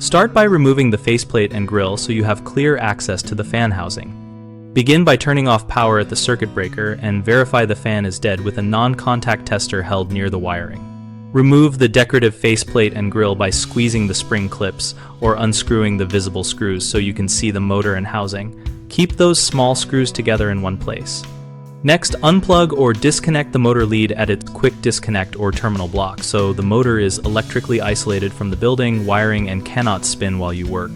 Start by removing the faceplate and grille so you have clear access to the fan housing. Begin by turning off power at the circuit breaker and verify the fan is dead with a non-contact tester held near the wiring. Remove the decorative faceplate and grille by squeezing the spring clips or unscrewing the visible screws so you can see the motor and housing. Keep those small screws together in one place. Next, unplug or disconnect the motor lead at its quick disconnect or terminal block so the motor is electrically isolated from the building, wiring, and cannot spin while you work.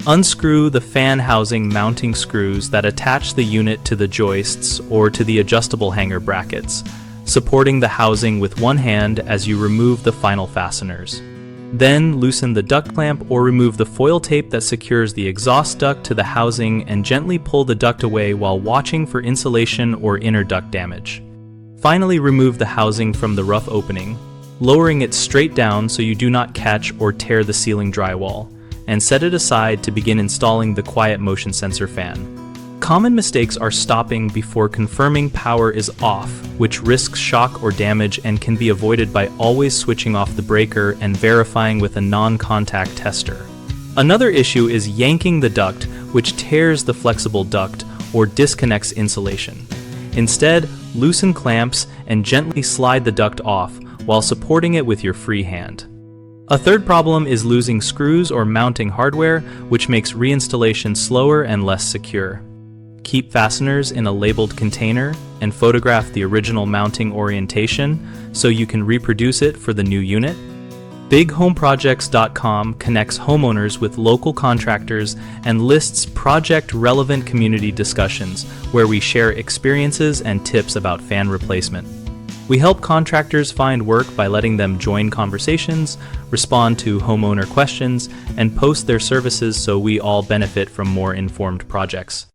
Unscrew the fan housing mounting screws that attach the unit to the joists or to the adjustable hanger brackets, supporting the housing with one hand as you remove the final fasteners. Then loosen the duct clamp or remove the foil tape that secures the exhaust duct to the housing and gently pull the duct away while watching for insulation or inner duct damage. Finally, remove the housing from the rough opening, lowering it straight down so you do not catch or tear the ceiling drywall, and set it aside to begin installing the quiet motion sensor fan. Common mistakes are stopping before confirming power is off, which risks shock or damage and can be avoided by always switching off the breaker and verifying with a non-contact tester. Another issue is yanking the duct, which tears the flexible duct or disconnects insulation. Instead, loosen clamps and gently slide the duct off while supporting it with your free hand. A third problem is losing screws or mounting hardware, which makes reinstallation slower and less secure. Keep fasteners in a labeled container and photograph the original mounting orientation so you can reproduce it for the new unit. BigHomeProjects.com connects homeowners with local contractors and lists project-relevant community discussions where we share experiences and tips about fan replacement. We help contractors find work by letting them join conversations, respond to homeowner questions, and post their services so we all benefit from more informed projects.